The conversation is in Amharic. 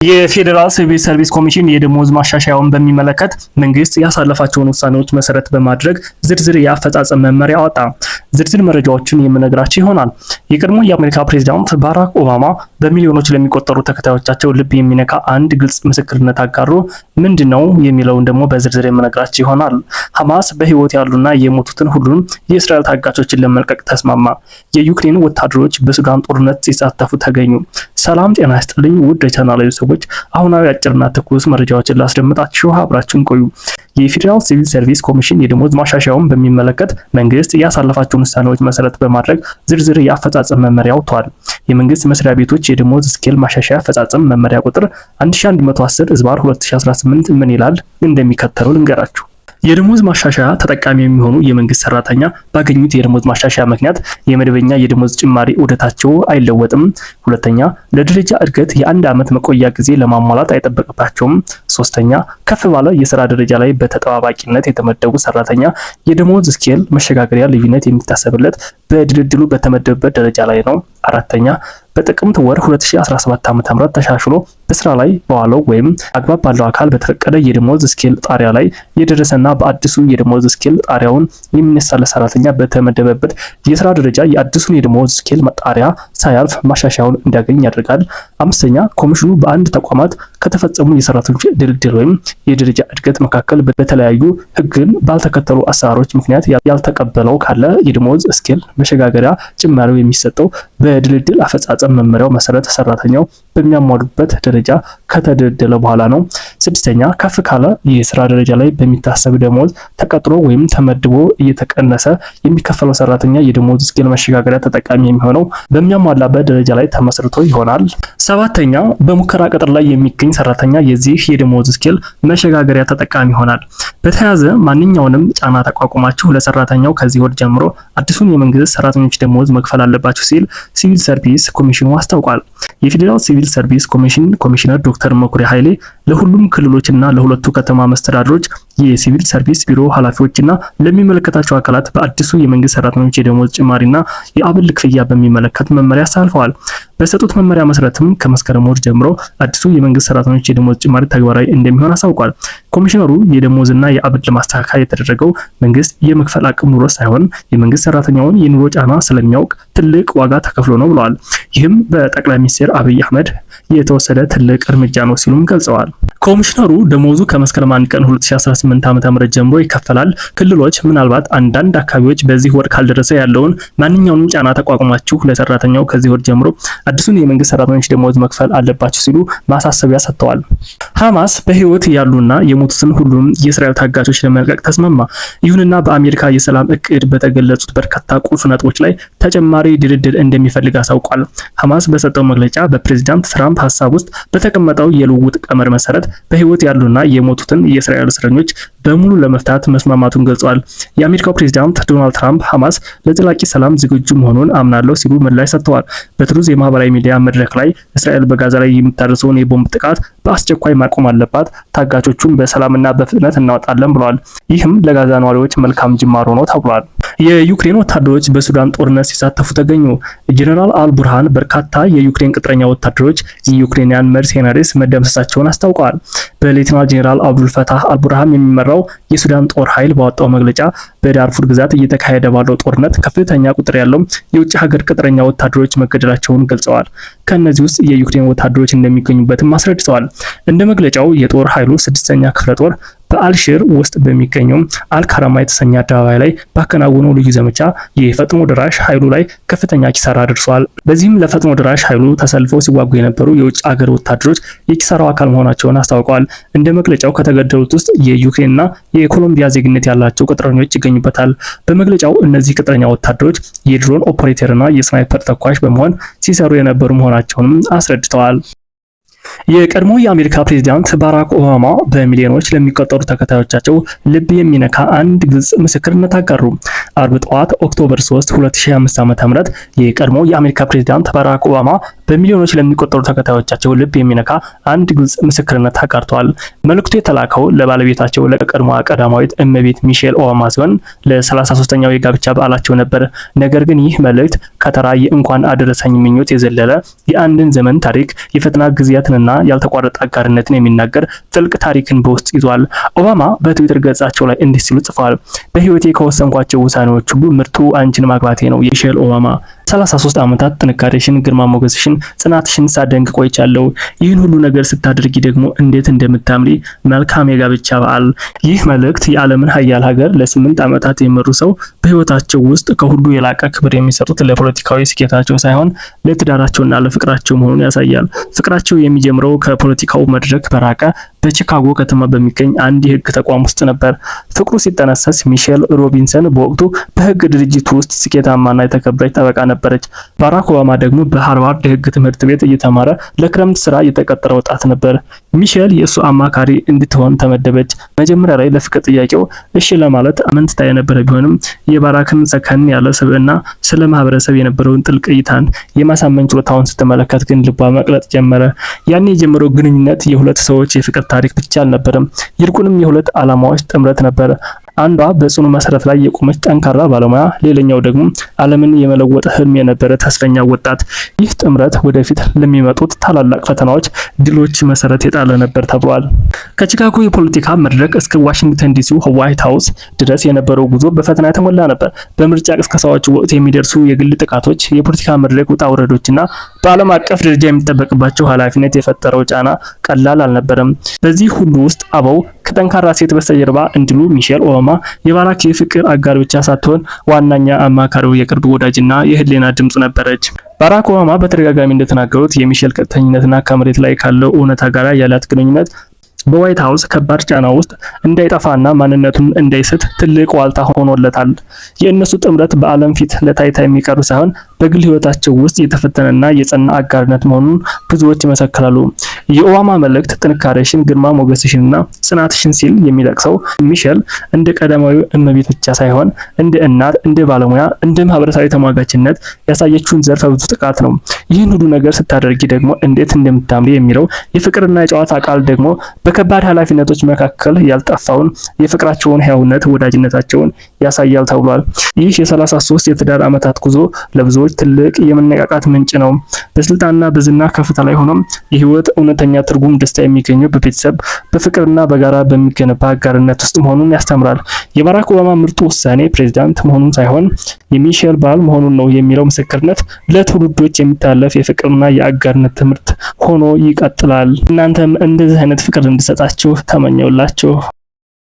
የፌዴራል ሲቪል ሰርቪስ ኮሚሽን የደሞዝ ማሻሻያውን በሚመለከት መንግስት ያሳለፋቸውን ውሳኔዎች መሰረት በማድረግ ዝርዝር የአፈጻጸም መመሪያ አወጣ። ዝርዝር መረጃዎችን የምነግራችሁ ይሆናል። የቀድሞ የአሜሪካ ፕሬዝዳንት ባራክ ኦባማ በሚሊዮኖች ለሚቆጠሩ ተከታዮቻቸው ልብ የሚነካ አንድ ግልጽ ምስክርነት አጋሩ። ምንድነው የሚለውን ደግሞ በዝርዝር የምነግራችሁ ይሆናል። ሐማስ በህይወት ያሉና የሞቱትን ሁሉንም የእስራኤል ታጋቾችን ለመልቀቅ ተስማማ። የዩክሬን ወታደሮች በሱዳን ጦርነት ሲሳተፉ ተገኙ። ሰላም ጤና ይስጥልኝ ውድ የቻናሌ ሰዎች፣ አሁናዊ አጭርና ትኩስ መረጃዎችን ላስደምጣችሁ፣ አብራችሁን ቆዩ። የፌዴራል ሲቪል ሰርቪስ ኮሚሽን የደሞዝ ማሻሻያውን በሚመለከት መንግስት ያሳለፋቸውን ውሳኔዎች መሰረት በማድረግ ዝርዝር የአፈጻጸም መመሪያ አውጥቷል። የመንግስት መስሪያ ቤቶች የደሞዝ ስኬል ማሻሻያ አፈጻጸም መመሪያ ቁጥር 1110/2018 ምን ይላል? እንደሚከተለው ልንገራችሁ። የደሞዝ ማሻሻያ ተጠቃሚ የሚሆኑ የመንግስት ሰራተኛ ባገኙት የደሞዝ ማሻሻያ ምክንያት የመደበኛ የደሞዝ ጭማሪ ዑደታቸው አይለወጥም። ሁለተኛ፣ ለደረጃ እድገት የአንድ ዓመት መቆያ ጊዜ ለማሟላት አይጠበቅባቸውም። ሶስተኛ፣ ከፍ ባለ የስራ ደረጃ ላይ በተጠባባቂነት የተመደቡ ሰራተኛ የደሞዝ ስኬል መሸጋገሪያ ልዩነት የሚታሰብለት በድልድሉ በተመደበበት ደረጃ ላይ ነው። አራተኛ፣ በጥቅምት ወር 2017 ዓ.ም ተሻሽሎ በስራ ላይ በዋለው ወይም አግባብ ባለው አካል በተፈቀደ የደሞዝ ስኬል ጣሪያ ላይ የደረሰና በአዲሱ የደሞዝ ስኬል ጣሪያውን የሚነሳለ ሰራተኛ በተመደበበት የስራ ደረጃ የአዲሱን የደሞዝ ስኬል ጣሪያ ሳያልፍ ማሻሻያውን እንዲያገኝ ያደርጋል። አምስተኛ፣ ኮሚሽኑ በአንድ ተቋማት ከተፈጸሙ የሰራተኞች ድልድል ወይም የደረጃ እድገት መካከል በተለያዩ ህግን ባልተከተሉ አሰራሮች ምክንያት ያልተቀበለው ካለ የደሞዝ ስኬል መሸጋገሪያ ጭማሪው የሚሰጠው በድልድል አፈጻጸም መመሪያው መሰረት ሰራተኛው በሚያሟሉበት ደረጃ ከተደለደለ በኋላ ነው። ስድስተኛ፣ ከፍ ካለ የስራ ደረጃ ላይ በሚታሰብ ደሞዝ ተቀጥሮ ወይም ተመድቦ እየተቀነሰ የሚከፈለው ሰራተኛ የደሞዝ ስኬል መሸጋገሪያ ተጠቃሚ የሚሆነው በሚያሟላበት ደረጃ ላይ ተመስርቶ ይሆናል። ሰባተኛ፣ በሙከራ ቅጥር ላይ የሚገኝ ሰራተኛ የዚህ የደሞዝ ስኬል መሸጋገሪያ ተጠቃሚ ይሆናል። በተያያዘ ማንኛውንም ጫና ተቋቁማችሁ ለሰራተኛው ከዚህ ወር ጀምሮ አዲሱን የመንግስት ሰራተኞች ደሞዝ መክፈል አለባችሁ ሲል ሲቪል ሰርቪስ ኮሚሽኑ አስታውቋል። የፌዴራል ሲቪል ሰርቪስ ኮሚሽን ኮሚሽነር ዶክተር መኩሪያ ኃይሌ ለሁሉም ክልሎችና ለሁለቱ ከተማ መስተዳድሮች የሲቪል ሰርቪስ ቢሮ ኃላፊዎችና ለሚመለከታቸው አካላት በአዲሱ የመንግስት ሰራተኞች የደሞዝ ጭማሪና የአበል ክፍያ በሚመለከት መመሪያ አሳልፈዋል። በሰጡት መመሪያ መሰረትም ከመስከረም ወር ጀምሮ አዲሱ የመንግስት ሰራተኞች የደሞዝ ጭማሪ ተግባራዊ እንደሚሆን አሳውቋል። ኮሚሽነሩ የደሞዝና የአበል ለማስተካከል የተደረገው መንግስት የመክፈል አቅም ኑሮ ሳይሆን የመንግስት ሰራተኛውን የኑሮ ጫና ስለሚያውቅ ትልቅ ዋጋ ተከፍሎ ነው ብለዋል። ይህም በጠቅላይ ሚኒስትር አብይ አህመድ የተወሰደ ትልቅ እርምጃ ነው ሲሉም ገልጸዋል። ኮሚሽነሩ ደሞዙ ከመስከረም 1 ቀን 2018 ዓ.ም ጀምሮ ይከፈላል። ክልሎች ምናልባት አንዳንድ አካባቢዎች በዚህ ወር ካልደረሰ ያለውን ማንኛውንም ጫና ተቋቁማችሁ ለሰራተኛው ከዚህ ወር ጀምሮ አዲሱን የመንግስት ሰራተኞች ደሞዝ መክፈል አለባችሁ ሲሉ ማሳሰቢያ ሰጥተዋል። ሐማስ በህይወት ያሉና የሞቱትን ሁሉም የእስራኤል ታጋቾች ለመልቀቅ ተስማማ። ይሁንና በአሜሪካ የሰላም እቅድ በተገለጹት በርካታ ቁልፍ ነጥቦች ላይ ተጨማሪ ድርድር እንደሚፈልግ አሳውቋል። ሐማስ በሰጠው መግለጫ በፕሬዝዳንት ትራምፕ ሀሳብ ውስጥ በተቀመጠው የልውውጥ ቀመር መሰረት በህይወት ያሉና የሞቱትን የእስራኤል እስረኞች በሙሉ ለመፍታት መስማማቱን ገልጿል። የአሜሪካው ፕሬዝዳንት ዶናልድ ትራምፕ ሐማስ ለዘላቂ ሰላም ዝግጁ መሆኑን አምናለሁ ሲሉ ምላሽ ሰጥተዋል። በትሩዝ የማህበራዊ ሚዲያ መድረክ ላይ እስራኤል በጋዛ ላይ የምታደርሰውን የቦምብ ጥቃት በአስቸኳይ ማቆም አለባት፣ ታጋቾቹን በሰላምና በፍጥነት እናወጣለን ብለዋል። ይህም ለጋዛ ነዋሪዎች መልካም ጅማሮ ነው ተብሏል። የዩክሬን ወታደሮች በሱዳን ጦርነት ሲሳተፉ ተገኙ። ጀነራል አልቡርሃን በርካታ የዩክሬን ቅጥረኛ ወታደሮች የዩክሬንያን መርሴናሪስ መደምሰሳቸውን አስታውቀዋል። በሌተናል ጀነራል አብዱልፈታህ አልቡርሃን የሚመራው የሱዳን ጦር ኃይል ባወጣው መግለጫ በዳርፉር ግዛት እየተካሄደ ባለው ጦርነት ከፍተኛ ቁጥር ያለው የውጭ ሀገር ቅጥረኛ ወታደሮች መገደላቸውን ገልጸዋል። ከእነዚህ ውስጥ የዩክሬን ወታደሮች እንደሚገኙበትም አስረድተዋል። እንደ መግለጫው የጦር ኃይሉ 6ኛ ክፍለ ጦር በአልሽር ውስጥ በሚገኘው አልካራማ የተሰኘ አደባባይ ላይ ባከናወነው ልዩ ዘመቻ የፈጥኖ ደራሽ ኃይሉ ላይ ከፍተኛ ኪሳራ ደርሷል። በዚህም ለፈጥኖ ደራሽ ኃይሉ ተሰልፈው ሲዋጉ የነበሩ የውጭ ሀገር ወታደሮች የኪሳራው አካል መሆናቸውን አስታውቀዋል። እንደ መግለጫው ከተገደሉት ውስጥ የዩክሬንና የኮሎምቢያ ዜግነት ያላቸው ቅጥረኞች ይገኙበታል። በመግለጫው እነዚህ ቅጥረኛ ወታደሮች የድሮን ኦፐሬተርና የስናይፐር ተኳሽ በመሆን ሲሰሩ የነበሩ መሆናቸውንም አስረድተዋል። የቀድሞ የአሜሪካ ፕሬዝዳንት ባራክ ኦባማ በሚሊዮኖች ለሚቆጠሩ ተከታዮቻቸው ልብ የሚነካ አንድ ግልጽ ምስክርነት አጋሩ። አርብ ጠዋት ኦክቶበር 3 2005 ዓ.ም የቀድሞ የአሜሪካ ፕሬዝዳንት ባራክ ኦባማ በሚሊዮኖች ለሚቆጠሩ ተከታዮቻቸው ልብ የሚነካ አንድ ግልጽ ምስክርነት አጋርተዋል። መልእክቱ የተላከው ለባለቤታቸው ለቀድሞዋ ቀዳማዊት እመቤት ሚሼል ኦባማ ሲሆን ለ33ኛው የጋብቻ በዓላቸው ነበር። ነገር ግን ይህ መልእክት ከተራ የእንኳን አደረሰኝ ምኞት የዘለለ የአንድን ዘመን ታሪክ፣ የፈተና ጊዜያትንና ያልተቋረጠ አጋርነትን የሚናገር ጥልቅ ታሪክን በውስጥ ይዟል። ኦባማ በትዊተር ገጻቸው ላይ እንዲህ ሲሉ ጽፈዋል። በህይወቴ ከወሰንኳቸው ውሳኔዎች ሁሉ ምርጡ አንቺን ማግባቴ ነው። ሚሼል ኦባማ 33 ዓመታት ጥንካሬሽን፣ ግርማ ሞገስሽን፣ ጽናትሽን ሳደንቅ ቆይቻለሁ። ይህን ሁሉ ነገር ስታደርጊ ደግሞ እንዴት እንደምታምሪ። መልካም የጋብቻ በዓል። ይህ መልእክት የዓለምን ሀያል ሀገር ለ8 ዓመታት የመሩ ሰው በህይወታቸው ውስጥ ከሁሉ የላቀ ክብር የሚሰጡት ለፖለቲካዊ ስኬታቸው ሳይሆን ለትዳራቸውና ለፍቅራቸው መሆኑን ያሳያል። ፍቅራቸው የሚጀምረው ከፖለቲካው መድረክ በራቀ በቺካጎ ከተማ በሚገኝ አንድ የህግ ተቋም ውስጥ ነበር። ፍቅሩ ሲጠነሰስ ሚሼል ሮቢንሰን በወቅቱ በህግ ድርጅቱ ውስጥ ስኬታማና የተከበረች ጠበቃ ነበረች። ባራክ ኦባማ ደግሞ በሃርቫርድ የህግ ትምህርት ቤት እየተማረ ለክረምት ስራ የተቀጠረ ወጣት ነበር። ሚሼል የእሱ አማካሪ እንድትሆን ተመደበች። መጀመሪያ ላይ ለፍቅር ጥያቄው እሺ ለማለት አመንትታ የነበረ ቢሆንም የባራክን ሰከን ያለ ስብዕና፣ ስለ ማህበረሰብ የነበረውን ጥልቅ እይታን፣ የማሳመን ችሎታውን ስትመለከት ግን ልቧ መቅለጥ ጀመረ። ያኔ የጀመረው ግንኙነት የሁለት ሰዎች የፍቅር ታሪክ ብቻ አልነበረም፣ ይልቁንም የሁለት ዓላማዎች ጥምረት ነበር። አንዷ በጽኑ መሰረት ላይ የቆመች ጠንካራ ባለሙያ፣ ሌላኛው ደግሞ ዓለምን የመለወጥ ህልም የነበረ ተስፈኛ ወጣት። ይህ ጥምረት ወደፊት ለሚመጡት ታላላቅ ፈተናዎች፣ ድሎች መሰረት የጣለ ነበር ተብሏል። ከቺካጎ የፖለቲካ መድረክ እስከ ዋሽንግተን ዲሲው ዋይት ሃውስ ድረስ የነበረው ጉዞ በፈተና የተሞላ ነበር። በምርጫ ቅስቀሳዎች ወቅት የሚደርሱ የግል ጥቃቶች፣ የፖለቲካ መድረክ ውጣ ውረዶችና በዓለም አቀፍ ደረጃ የሚጠበቅባቸው ኃላፊነት የፈጠረው ጫና ቀላል አልነበረም። በዚህ ሁሉ ውስጥ አበው ከጠንካራ ሴት በስተጀርባ እንዲሉ ሚሼል ኦባማ የባራክ የፍቅር አጋር ብቻ ሳትሆን ዋናኛ አማካሪው፣ የቅርብ ወዳጅና የህሊና ድምጽ ነበረች። ባራክ ኦባማ በተደጋጋሚ እንደተናገሩት የሚሼል ቀጥተኝነትና ከመሬት ላይ ካለው እውነታ ጋር ያላት ግንኙነት በዋይት ሃውስ ከባድ ጫና ውስጥ እንዳይጠፋና ማንነቱን እንዳይስት ትልቅ ዋልታ ሆኖለታል። የእነሱ ጥምረት በዓለም ፊት ለታይታ የሚቀሩ ሳይሆን በግል ህይወታቸው ውስጥ የተፈተነና የጸና አጋርነት መሆኑን ብዙዎች ይመሰክራሉ። የኦባማ መልእክት ጥንካሬሽን፣ ግርማ ሞገስሽንና ጽናትሽን ሲል የሚጠቅሰው ሚሼል እንደ ቀዳማዊ እመቤት ብቻ ሳይሆን እንደ እናት፣ እንደ ባለሙያ፣ እንደ ማህበረሰባዊ ተሟጋችነት ያሳየችውን ዘርፈ ብዙ ጥቃት ነው። ይህን ሁሉ ነገር ስታደርጊ ደግሞ እንዴት እንደምታምሪ የሚለው የፍቅርና የጨዋታ ቃል ደግሞ በከባድ ኃላፊነቶች መካከል ያልጠፋውን የፍቅራቸውን ህያውነት፣ ወዳጅነታቸውን ያሳያል ተብሏል። ይህ የ33 የትዳር ዓመታት ጉዞ ለብዙዎች ትልቅ የመነቃቃት ምንጭ ነው። በስልጣንና በዝና ከፍታ ላይ ሆኖም የህይወት እውነተኛ ትርጉም፣ ደስታ የሚገኘው በቤተሰብ በፍቅርና በጋራ በሚገነባ አጋርነት ውስጥ መሆኑን ያስተምራል። የባራክ ኦባማ ምርጡ ውሳኔ ፕሬዝዳንት መሆኑን ሳይሆን የሚሼል ባል መሆኑን ነው የሚለው ምስክርነት ለትውልዶች የሚታለፍ የፍቅርና የአጋርነት ትምህርት ሆኖ ይቀጥላል። እናንተም እንደዚህ አይነት ፍቅር እንዲሰጣችሁ ተመኘውላችሁ።